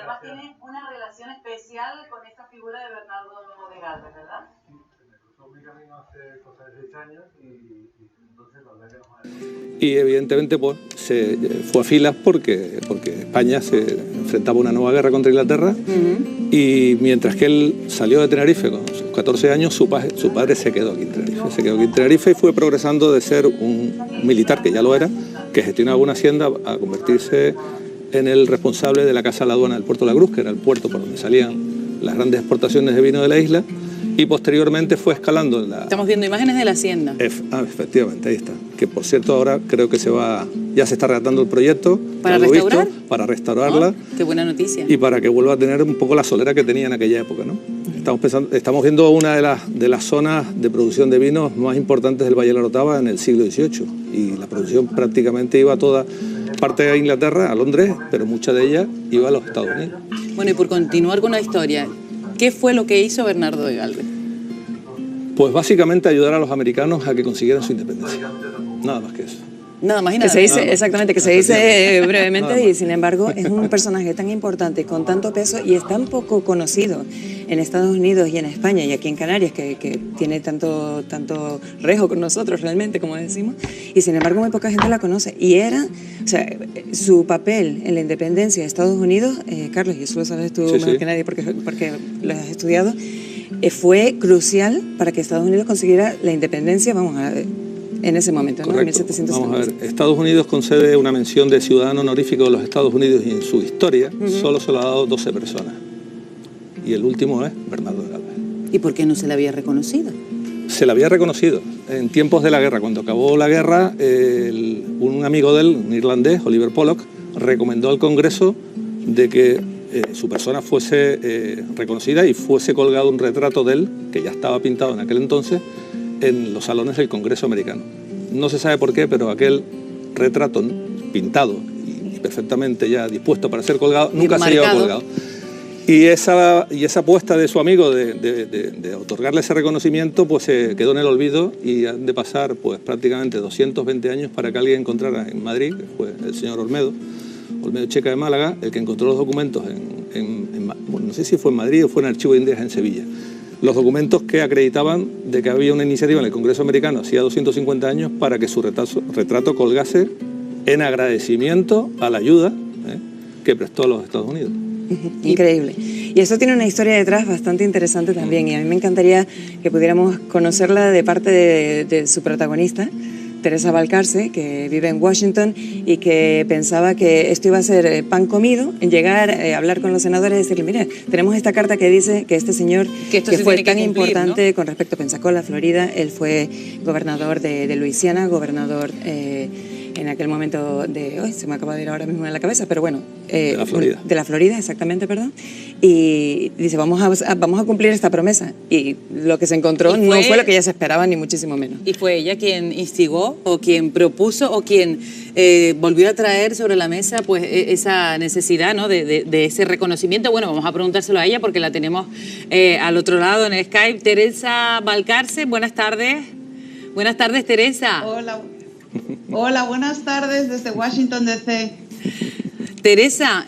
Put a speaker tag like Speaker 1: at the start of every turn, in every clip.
Speaker 1: además tiene una relación especial con esta figura de Bernardo de Galvez, ¿verdad?
Speaker 2: Me cruzó mi camino hace cosa de 6 años y entonces la verdad que no me...
Speaker 3: Y evidentemente pues, se fue a filas porque España se enfrentaba a una nueva guerra contra Inglaterra y mientras que él salió de Tenerife con sus 14 años, su padre se quedó aquí en Tenerife. Se quedó aquí en Tenerife y fue progresando de ser un militar, que ya lo era, que gestionaba una hacienda, a convertirse en el responsable de la Casa de la Aduana del Puerto de la Cruz, que era el puerto por donde salían las grandes exportaciones de vino de la isla, y posteriormente fue escalando en la...
Speaker 4: Estamos viendo imágenes de la hacienda.
Speaker 3: Efectivamente, ahí está. Que por cierto ahora creo que ya se está redactando el proyecto.
Speaker 4: ¿Para restaurar?
Speaker 3: Para restaurarla.
Speaker 4: Qué buena noticia.
Speaker 3: Y para que vuelva a tener un poco la solera que tenía en aquella época, ¿no? Estamos viendo una de las zonas de producción de vinos más importantes del Valle de la Orotava en el siglo XVIII. Y la producción prácticamente iba toda parte a Inglaterra, a Londres, pero mucha de ella iba a los Estados Unidos.
Speaker 4: Bueno, y por continuar con la historia, ¿qué fue lo que hizo Bernardo de Galvez?
Speaker 3: Pues básicamente ayudar a los americanos a que consiguieran su independencia. Nada más que eso.
Speaker 4: Nada más y nada.
Speaker 5: Que se dice,
Speaker 3: nada más.
Speaker 5: exactamente, que se dice brevemente y sin embargo es un personaje tan importante, con tanto peso y es tan poco conocido en Estados Unidos y en España y aquí en Canarias que tiene tanto rejo con nosotros realmente, como decimos, y sin embargo muy poca gente la conoce. Y su papel en la independencia de Estados Unidos, Carlos, y eso lo sabes tú mejor que nadie porque lo has estudiado, fue crucial para que Estados Unidos consiguiera la independencia, en ese momento, ¿no? En 1750.
Speaker 3: Vamos a ver, Estados Unidos concede una mención de ciudadano honorífico de los Estados Unidos y en su historia solo se lo ha dado 12 personas. Y el último es Bernardo de Galvez.
Speaker 4: ¿Y por qué no se le había reconocido?
Speaker 3: Se le había reconocido en tiempos de la guerra. Cuando acabó la guerra, un amigo de él, un irlandés, Oliver Pollock, recomendó al Congreso de que su persona fuese reconocida y fuese colgado un retrato de él, que ya estaba pintado en aquel entonces, en los salones del Congreso americano. No se sabe por qué, pero aquel retrato pintado y perfectamente ya dispuesto para ser colgado, nunca se llevó colgado. Y esa apuesta de su amigo de otorgarle ese reconocimiento pues se quedó en el olvido y han de pasar pues prácticamente 220 años para que alguien encontrara en Madrid, que fue el señor Olmedo Checa de Málaga, el que encontró los documentos no sé si fue en Madrid o fue en el Archivo de Indias en Sevilla, los documentos que acreditaban de que había una iniciativa en el Congreso americano hacía 250 años para que su retrato colgase en agradecimiento a la ayuda que prestó a los Estados Unidos.
Speaker 5: Increíble. Y eso tiene una historia detrás bastante interesante también, y a mí me encantaría que pudiéramos conocerla de parte de su protagonista, Teresa Balcarce, que vive en Washington y que pensaba que esto iba a ser pan comido, en llegar a hablar con los senadores y decirle, mire, tenemos esta carta que dice que este señor que fue tan importante, ¿no? Con respecto a Pensacola, Florida, él fue gobernador de Luisiana, gobernador en aquel momento se me acaba de ir ahora mismo en la cabeza, pero bueno,
Speaker 3: de la Florida.
Speaker 5: De la Florida, exactamente, perdón. Y dice, vamos a cumplir esta promesa. Y lo que se encontró no fue lo que ella se esperaba, ni muchísimo menos.
Speaker 4: ¿Y fue ella quien instigó o quien propuso o quien volvió a traer sobre la mesa pues esa necesidad, ¿no? de ese reconocimiento? Bueno, vamos a preguntárselo a ella porque la tenemos al otro lado en el Skype. Teresa Balcarce, buenas tardes. Buenas tardes, Teresa.
Speaker 6: Hola, buenas tardes desde Washington, D.C.
Speaker 4: Teresa,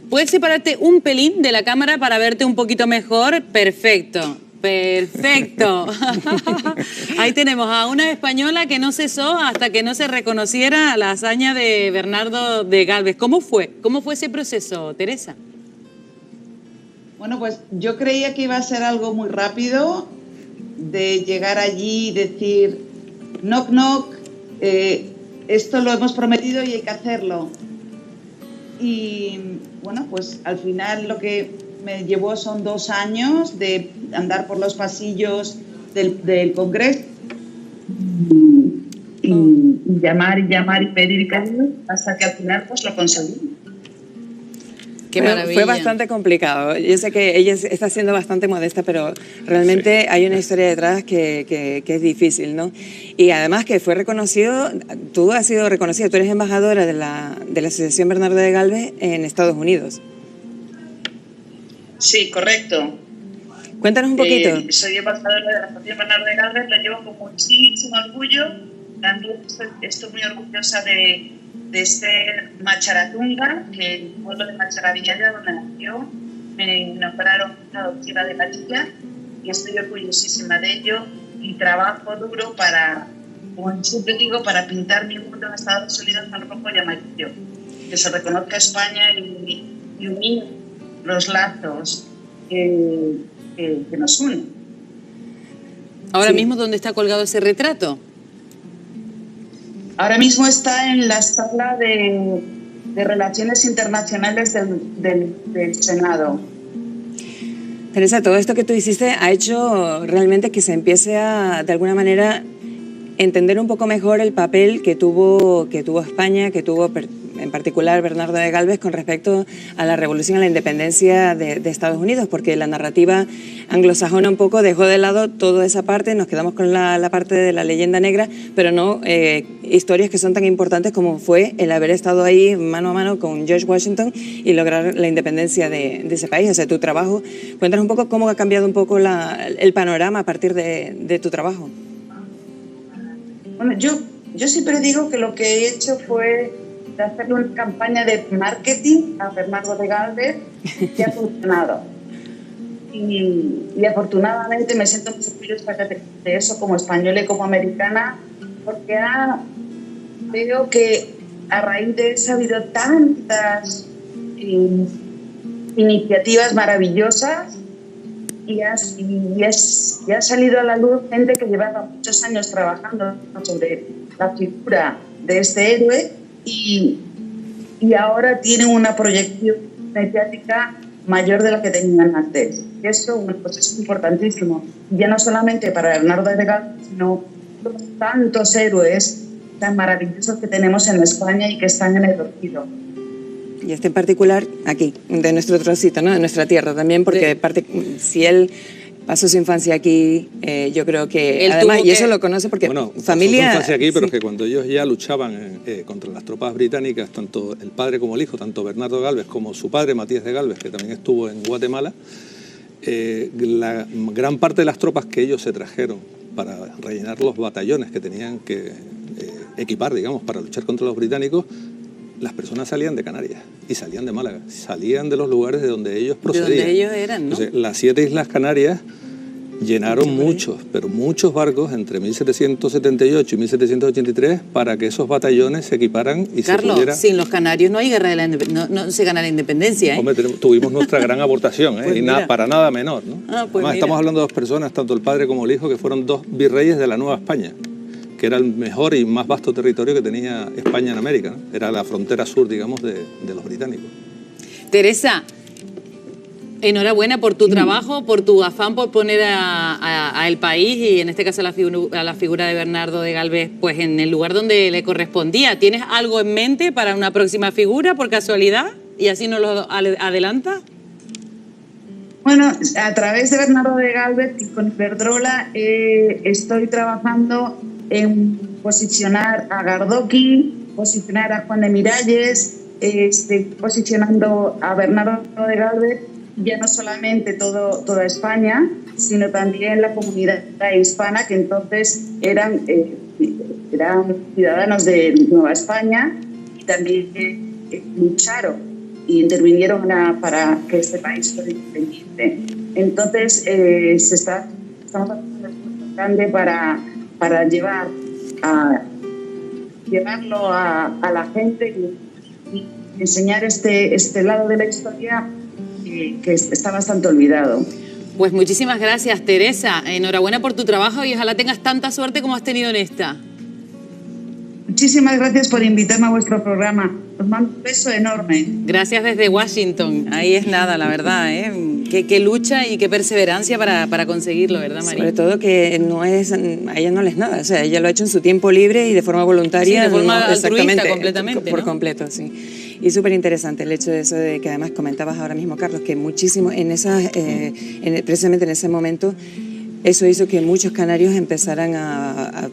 Speaker 4: ¿puedes separarte un pelín de la cámara para verte un poquito mejor? Perfecto, perfecto. Ahí tenemos a una española que no cesó hasta que no se reconociera la hazaña de Bernardo de Galvez. ¿Cómo fue ese proceso, Teresa?
Speaker 6: Bueno, pues yo creía que iba a ser algo muy rápido, de llegar allí y decir, knock, knock, esto lo hemos prometido y hay que hacerlo. Y bueno, pues al final lo que me llevó son 2 años de andar por los pasillos del Congreso y llamar y pedir hasta que al final pues lo conseguí.
Speaker 4: Qué maravilla.
Speaker 5: Fue bastante complicado. Yo sé que ella está siendo bastante modesta, pero realmente hay una historia detrás que es difícil, ¿no? Y además que fue reconocido, tú has sido reconocida, tú eres embajadora de la Asociación Bernardo de Galvez en Estados Unidos.
Speaker 6: Sí, correcto.
Speaker 5: Cuéntanos un poquito.
Speaker 6: Soy embajadora de la Asociación Bernardo de Galvez, lo llevo con muchísimo orgullo, también estoy muy orgullosa de ser Macharatunga, que el pueblo de Macharavillaya, donde nació, me nombraron adoptiva de la niña y estoy orgullosísima de ello y trabajo duro para, como siempre digo, para pintar mi mundo en Estados Unidos con rojo y amarillo, que se reconozca España y unir los lazos que nos unen.
Speaker 4: Ahora mismo, ¿dónde está colgado ese retrato?
Speaker 6: Ahora mismo está en la sala de Relaciones Internacionales del Senado.
Speaker 5: Teresa, todo esto que tú hiciste ha hecho realmente que se empiece a, de alguna manera, entender un poco mejor el papel que tuvo España, que tuvo en particular Bernardo de Galvez con respecto a la revolución, a la independencia de Estados Unidos, porque la narrativa anglosajona un poco dejó de lado toda esa parte, nos quedamos con la parte de la leyenda negra, pero no historias que son tan importantes como fue el haber estado ahí mano a mano con George Washington y lograr la independencia de ese país. O sea, tu trabajo, cuéntanos un poco cómo ha cambiado un poco el panorama a partir de tu trabajo.
Speaker 6: Bueno, yo siempre digo que lo que he hecho fue de hacerle una campaña de marketing a Bernardo de Galvez que ha funcionado. Y afortunadamente me siento muy orgullosa de eso como española y como americana, porque veo que a raíz de eso ha habido tantas iniciativas maravillosas y ha salido a la luz gente que llevaba muchos años trabajando sobre la figura de este héroe y ahora tienen una proyección mediática mayor de la que tenían antes. Eso, bueno, pues es importantísimo. Ya no solamente para Bernardo de Galvez, sino tantos héroes tan maravillosos que tenemos en España y que están en el olvido.
Speaker 5: Y este en particular aquí, de nuestro trocito, ¿no? De nuestra tierra también, porque si él pasó su infancia aquí, yo creo que además, y eso lo conoce porque familia...
Speaker 3: Pasó su infancia aquí, pero
Speaker 5: sí.
Speaker 3: Que cuando ellos ya luchaban contra las tropas británicas, tanto el padre como el hijo, tanto Bernardo Galvez como su padre, Matías de Galvez, que también estuvo en Guatemala, la gran parte de las tropas que ellos se trajeron para rellenar los batallones que tenían que equipar, digamos, para luchar contra los británicos, las personas salían de Canarias y salían de Málaga, salían de los lugares de donde ellos procedían.
Speaker 4: De donde ellos eran, ¿no?
Speaker 3: Entonces, las 7 Islas Canarias llenaron muchos barcos entre 1778 y 1783 para que esos batallones se equiparan y
Speaker 4: Carlos,
Speaker 3: se pudiera...
Speaker 4: sin los canarios no hay guerra de la no se gana la independencia, ¿eh?
Speaker 3: Hombre, tuvimos nuestra gran aportación,
Speaker 4: Pues
Speaker 3: y para nada menor, ¿no?
Speaker 4: Pues
Speaker 3: Además, estamos hablando de 2 personas, tanto el padre como el hijo, que fueron 2 virreyes de la Nueva España, que era el mejor y más vasto territorio que tenía España en América, ¿no? Era la frontera sur, digamos, de los británicos.
Speaker 4: Teresa, enhorabuena por tu trabajo, por tu afán por poner a el país y en este caso a la figura de Bernardo de Galvez pues en el lugar donde le correspondía. ¿Tienes algo en mente para una próxima figura por casualidad? ¿Y así nos lo adelanta?
Speaker 6: Bueno, a través de Bernardo de Galvez y con Iberdrola estoy trabajando en posicionar a Gardoqui, posicionar a Juan de Miralles, posicionando a Bernardo de Galvez, ya no solamente toda España, sino también la comunidad hispana, que entonces eran ciudadanos de Nueva España y también lucharon y intervinieron para que este país fuera independiente. Entonces, estamos haciendo un esfuerzo grande para llevarlo a la gente y enseñar este lado de la historia que está bastante olvidado.
Speaker 4: Pues muchísimas gracias, Teresa. Enhorabuena por tu trabajo y ojalá tengas tanta suerte como has tenido en esta.
Speaker 6: Muchísimas gracias por invitarme a vuestro programa. Os mando un beso enorme.
Speaker 4: Gracias desde Washington. Ahí es nada, la verdad, ¿eh? Qué lucha y qué perseverancia para conseguirlo, ¿verdad, María?
Speaker 5: Sobre todo que a ella no le es nada. O sea, ella lo ha hecho en su tiempo libre y de forma voluntaria.
Speaker 4: Sí, de forma
Speaker 5: altruista
Speaker 4: exactamente, completamente,
Speaker 5: por
Speaker 4: ¿no?
Speaker 5: completo, sí. Y súper interesante el hecho de eso de que además comentabas ahora mismo, Carlos, que muchísimo precisamente en ese momento eso hizo que muchos canarios empezaran a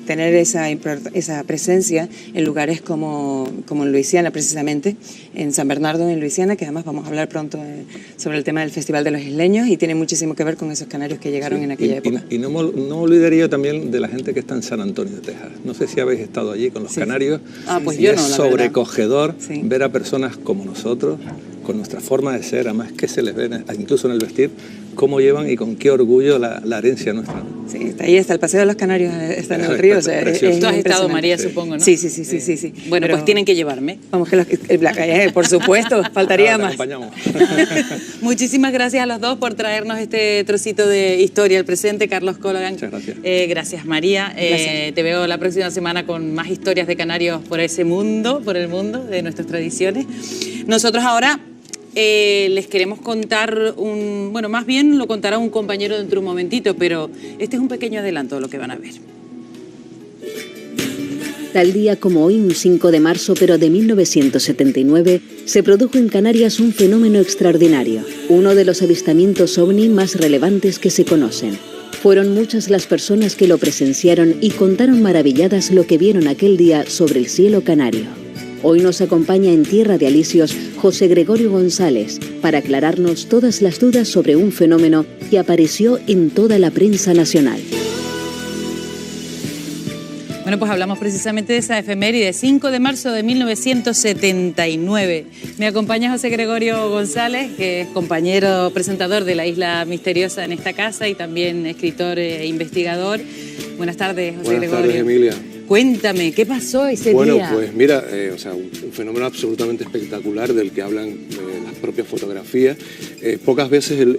Speaker 5: tener esa presencia en lugares como en Luisiana, precisamente, en San Bernardo, en Luisiana, que además vamos a hablar pronto sobre el tema del Festival de los Isleños, y tiene muchísimo que ver con esos canarios que llegaron en aquella época.
Speaker 3: Y no olvidaría también de la gente que está en San Antonio de Texas. No sé si habéis estado allí con los canarios.
Speaker 4: Pues
Speaker 3: y
Speaker 4: yo
Speaker 3: es
Speaker 4: no, la
Speaker 3: sobrecogedor
Speaker 5: verdad.
Speaker 3: ver a personas como nosotros, con nuestra forma de ser, además que se les ve incluso en el vestir, cómo llevan y con qué orgullo la herencia nuestra.
Speaker 5: Sí, ahí está el Paseo de los Canarios, está en el río. O sea,
Speaker 3: Precioso.
Speaker 4: Tú has estado,
Speaker 5: impresionante.
Speaker 4: María, supongo, ¿no?
Speaker 5: Sí.
Speaker 4: Bueno,
Speaker 5: Pero
Speaker 4: pues tienen que llevarme.
Speaker 5: Vamos, por supuesto, faltaría
Speaker 3: Ahora te
Speaker 5: más.
Speaker 3: acompañamos.
Speaker 4: Muchísimas gracias a los dos por traernos este trocito de historia al presente. Carlos Cologan.
Speaker 3: Muchas gracias.
Speaker 4: Gracias, María.
Speaker 5: Gracias.
Speaker 4: Te veo la próxima semana con más historias de canarios por el mundo, de nuestras tradiciones. Nosotros ahora les queremos contar más bien lo contará un compañero dentro de un momentito, pero este es un pequeño adelanto de lo que van a ver.
Speaker 7: Tal día como hoy, un 5 de marzo, pero de 1979, se produjo en Canarias un fenómeno extraordinario, uno de los avistamientos ovni más relevantes que se conocen. Fueron muchas las personas que lo presenciaron y contaron maravilladas lo que vieron aquel día sobre el cielo canario. Hoy nos acompaña en Tierra de Alisios José Gregorio González para aclararnos todas las dudas sobre un fenómeno que apareció en toda la prensa nacional.
Speaker 4: Bueno, pues hablamos precisamente de esa efeméride, 5 de marzo de 1979. Me acompaña José Gregorio González, que es compañero presentador de La Isla Misteriosa en esta casa y también escritor e investigador. Buenas tardes, José Gregorio.
Speaker 8: Buenas tardes, Emilia.
Speaker 4: Cuéntame, ¿qué pasó ese día?
Speaker 8: Bueno, pues mira, un fenómeno absolutamente espectacular del que hablan las propias fotografías. Pocas veces el